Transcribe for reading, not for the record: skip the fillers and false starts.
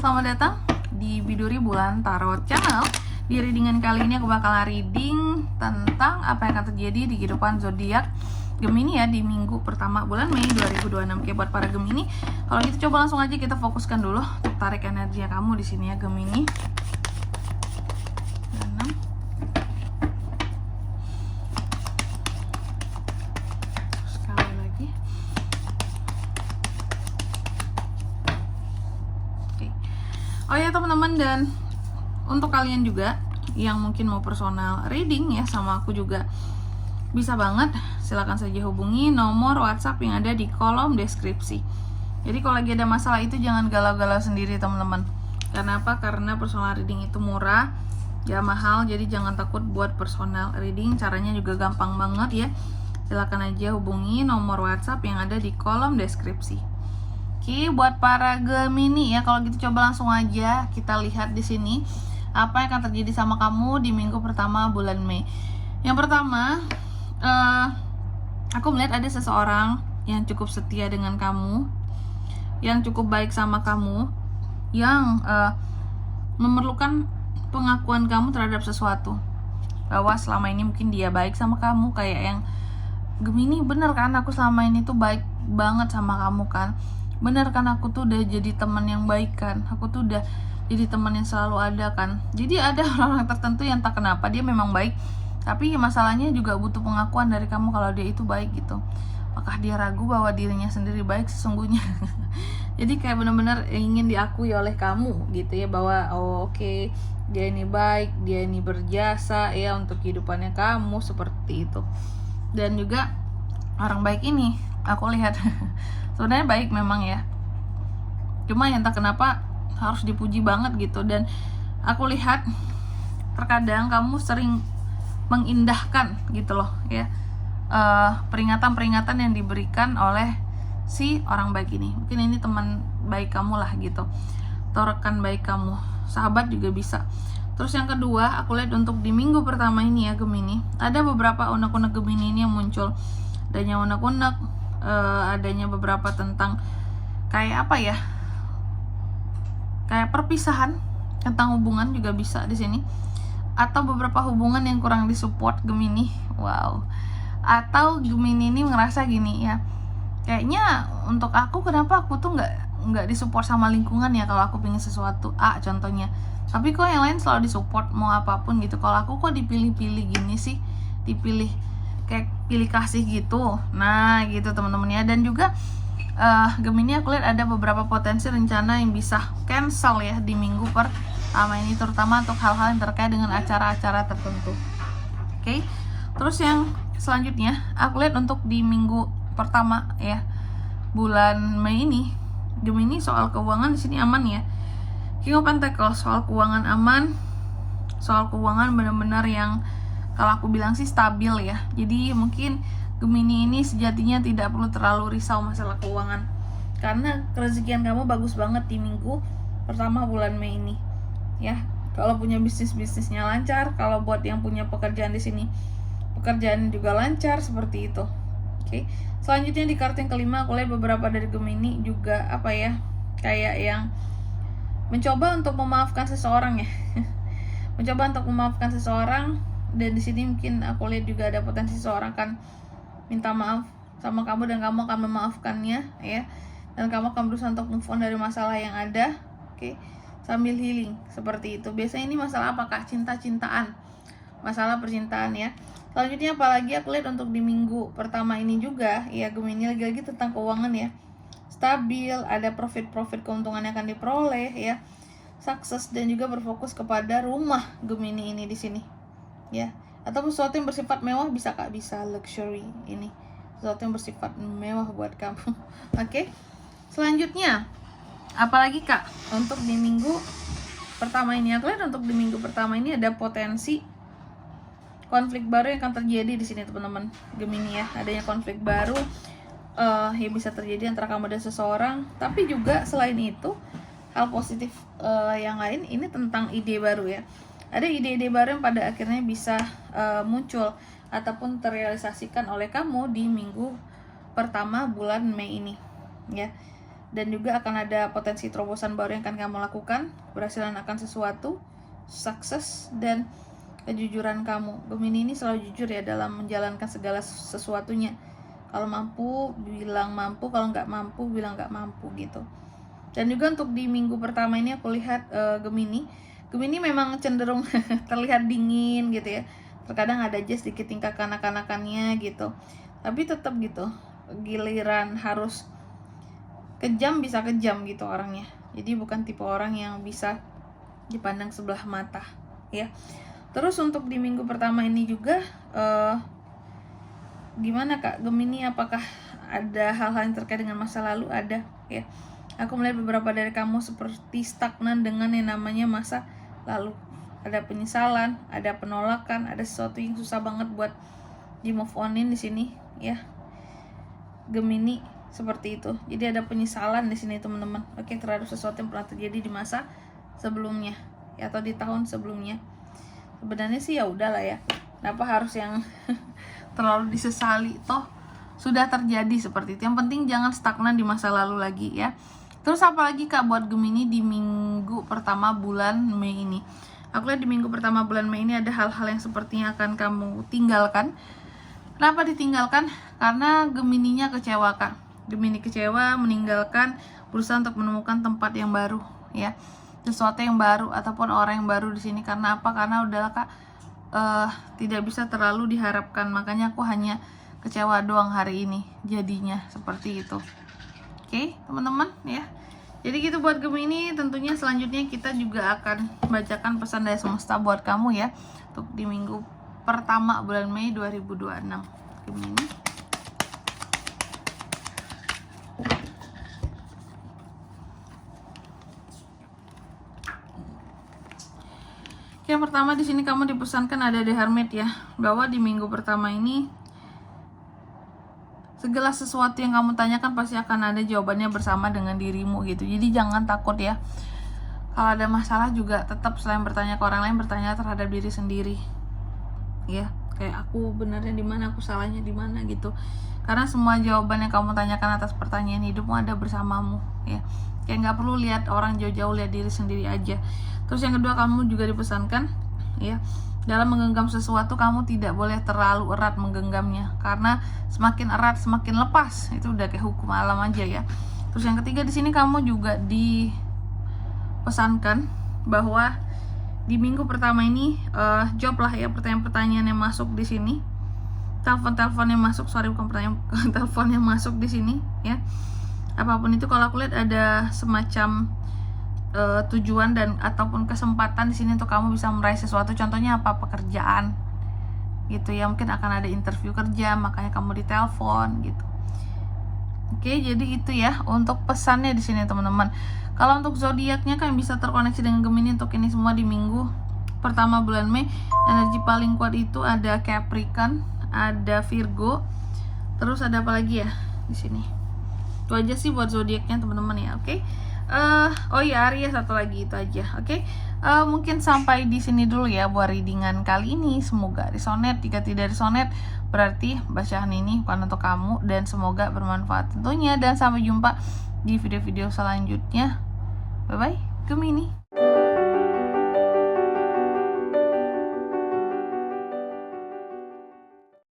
selamat datang di Biduri Bulan Tarot Channel. Di readingan kali ini aku bakal reading tentang apa yang akan terjadi di kehidupan zodiak Gemini ya di minggu pertama bulan Mei 2026. Oke, buat para Gemini, kalau gitu coba langsung aja kita fokuskan dulu untuk tarik energi kamu di sini ya Gemini. Sekali lagi. Oke. Oh ya teman-teman, dan untuk kalian juga yang mungkin mau personal reading ya sama aku juga bisa banget, silahkan saja hubungi nomor WhatsApp yang ada di kolom deskripsi. Jadi kalau lagi ada masalah itu jangan galau-galau sendiri teman-teman. Karena apa? Karena personal reading itu murah, gak mahal, jadi jangan takut buat personal reading. Caranya juga gampang banget ya. Silahkan aja hubungi nomor WhatsApp yang ada di kolom deskripsi. Oke, buat para Gemini ya, kalau gitu coba langsung aja kita lihat di sini apa yang akan terjadi sama kamu di minggu pertama bulan Mei. Yang pertama, aku melihat ada seseorang yang cukup setia dengan kamu, yang cukup baik sama kamu, yang memerlukan pengakuan kamu terhadap sesuatu, bahwa selama ini mungkin dia baik sama kamu, kayak yang Gemini, bener kan aku selama ini tuh baik banget sama kamu kan, bener kan aku tuh udah jadi teman yang baik kan, aku tuh udah jadi teman yang selalu ada kan. Jadi ada orang-orang tertentu yang tak kenapa dia memang baik, tapi masalahnya juga butuh pengakuan dari kamu kalau dia itu baik gitu. Apakah dia ragu bahwa dirinya sendiri baik sesungguhnya? Jadi kayak benar-benar ingin diakui oleh kamu gitu ya, bahwa oke, dia ini baik, dia ini berjasa ya untuk kehidupannya kamu, seperti itu. Dan juga orang baik ini aku lihat sebenarnya baik memang ya, cuma yang tak kenapa harus dipuji banget gitu. Dan aku lihat terkadang kamu sering mengindahkan gitu loh ya, peringatan-peringatan yang diberikan oleh si orang baik ini. Mungkin ini teman baik kamu lah gitu, atau rekan baik kamu, sahabat juga bisa. Terus yang kedua, aku lihat untuk di minggu pertama ini ya Gemini, ada beberapa unek-unek Gemini ini yang muncul. Adanya unek-unek, adanya beberapa tentang kayak apa ya, kayak perpisahan, tentang hubungan juga bisa di sini, atau beberapa hubungan yang kurang disupport Gemini. Wow. Atau Gemini ini ngerasa gini ya, kayaknya untuk aku kenapa aku tuh nggak disupport sama lingkungan ya kalau aku pengen sesuatu A contohnya, tapi kok yang lain selalu disupport mau apapun gitu, kalau aku kok dipilih-pilih gini sih, dipilih kayak pilih kasih gitu. Nah gitu teman-teman ya. Dan juga Gemini aku lihat ada beberapa potensi rencana yang bisa cancel ya di minggu pertama ini, terutama untuk hal-hal yang terkait dengan acara-acara tertentu. Oke. Terus yang selanjutnya aku lihat untuk di minggu pertama ya bulan Mei ini, Gemini soal keuangan di sini aman ya. King of Pentacles, soal keuangan aman, soal keuangan benar-benar yang kalau aku bilang sih stabil ya. Jadi mungkin Gemini ini sejatinya tidak perlu terlalu risau masalah keuangan, karena kerezekian kamu bagus banget di minggu pertama bulan Mei ini ya. Kalau punya bisnisnya lancar, kalau buat yang punya pekerjaan di sini pekerjaan juga lancar, seperti itu. Oke. Selanjutnya di kartu yang kelima aku lihat beberapa dari Gemini juga apa ya, kayak yang mencoba untuk memaafkan seseorang ya. Mencoba untuk memaafkan seseorang, dan di sini mungkin aku lihat juga ada potensi seseorang kan minta maaf sama kamu dan kamu akan memaafkannya ya. Dan kamu akan berusaha untuk move on dari masalah yang ada. Oke. Sambil healing, seperti itu. Biasanya ini masalah apakah cinta-cintaan, masalah percintaan ya. Selanjutnya apalagi aku lihat untuk di minggu pertama ini juga ya Gemini, lagi-lagi tentang keuangan ya, stabil, ada profit keuntungan yang akan diperoleh ya, sukses, dan juga berfokus kepada rumah Gemini ini di sini ya, atau sesuatu yang bersifat mewah bisa Kak, bisa luxury ini, sesuatu yang bersifat mewah buat kamu. Oke. Selanjutnya apalagi Kak untuk di minggu pertama ini, aku lihat untuk di minggu pertama ini ada potensi konflik baru yang akan terjadi di sini teman-teman Gemini ya. Adanya konflik baru yang bisa terjadi antara kamu dan seseorang. Tapi juga selain itu hal positif yang lain ini tentang ide baru ya. Ada ide-ide baru yang pada akhirnya bisa muncul ataupun terrealisasikan oleh kamu di minggu pertama bulan Mei ini ya. dan juga akan ada potensi terobosan baru yang akan kamu lakukan, keberhasilan akan sesuatu, sukses, dan kejujuran kamu. Gemini ini selalu jujur ya dalam menjalankan segala sesuatunya. Kalau mampu bilang mampu, kalau nggak mampu bilang nggak mampu gitu. Dan juga untuk di minggu pertama ini aku lihat Gemini memang cenderung terlihat dingin gitu ya. Terkadang ada aja sedikit tingkah kanak-kanakannya gitu, tapi tetap gitu, giliran harus kejam bisa kejam gitu orangnya. Jadi bukan tipe orang yang bisa dipandang sebelah mata ya. Terus untuk di minggu pertama ini juga gimana Kak Gemini, apakah ada hal-hal yang terkait dengan masa lalu? Ada ya. Aku melihat beberapa dari kamu seperti stagnan dengan yang namanya masa lalu. Ada penyesalan, ada penolakan, ada sesuatu yang susah banget buat di move onin di sini ya. Gemini seperti itu. Jadi ada penyesalan di sini teman-teman. Oke, terhadap sesuatu yang pernah terjadi di masa sebelumnya ya, atau di tahun sebelumnya. Sebenarnya sih ya udahlah ya. Kenapa harus yang terlalu disesali, toh sudah terjadi seperti itu. Yang penting jangan stagnan di masa lalu lagi ya. Terus apa lagi Kak buat Gemini di minggu pertama bulan Mei ini? Aku lihat di minggu pertama bulan Mei ini ada hal-hal yang sepertinya akan kamu tinggalkan. Kenapa ditinggalkan? Karena Gemininya kecewa Kak. Gemini kecewa, meninggalkan, berusaha untuk menemukan tempat yang baru ya, sesuatu yang baru ataupun orang yang baru di sini. Karena apa? Karena udahlah Kak, tidak bisa terlalu diharapkan, makanya aku hanya kecewa doang hari ini, jadinya seperti itu. Oke teman-teman ya, jadi gitu buat Gemini. Tentunya selanjutnya kita juga akan bacakan pesan dari semesta buat kamu ya, untuk di minggu pertama bulan Mei 2026 Gemini. Yang pertama di sini kamu dipesankan ada The Hermit ya, bahwa di minggu pertama ini segala sesuatu yang kamu tanyakan pasti akan ada jawabannya bersama dengan dirimu gitu. Jadi jangan takut ya. Kalau ada masalah juga tetap selain bertanya ke orang lain, bertanya terhadap diri sendiri. Ya, kayak aku benarnya di mana, aku salahnya di mana gitu. Karena semua jawaban yang kamu tanyakan atas pertanyaan hidupmu ada bersamamu ya. Kayak nggak perlu lihat orang jauh-jauh, lihat diri sendiri aja. Terus yang kedua, kamu juga dipesankan ya, dalam menggenggam sesuatu kamu tidak boleh terlalu erat menggenggamnya, karena semakin erat semakin lepas. Itu udah kayak hukum alam aja ya. Terus yang ketiga di sini kamu juga dipesankan bahwa di minggu pertama ini jawablah ya pertanyaan-pertanyaan yang masuk di sini. Telepon yang masuk, bukan pertanyaan, telepon yang masuk di sini ya. Apapun itu, kalau aku lihat ada semacam tujuan dan ataupun kesempatan di sini untuk kamu bisa meraih sesuatu. Contohnya apa? Pekerjaan gitu ya, mungkin akan ada interview kerja, makanya kamu ditelepon gitu. Oke, jadi itu ya untuk pesannya di sini teman-teman. Kalau untuk zodiaknya kan bisa terkoneksi dengan Gemini untuk ini semua di minggu pertama bulan Mei. Energi paling kuat itu ada Capricorn, ada Virgo, terus ada apa lagi ya di sini. Itu aja sih buat zodiaknya teman-teman ya. Oke. Oh ya, Aries satu lagi, itu aja. Oke. Mungkin sampai di sini dulu ya buat readingan kali ini. Semoga resonate. Jika tidak resonate, berarti bacaan ini bukan untuk kamu, dan semoga bermanfaat tentunya. Dan sampai jumpa di video-video selanjutnya. Bye bye, Gemini.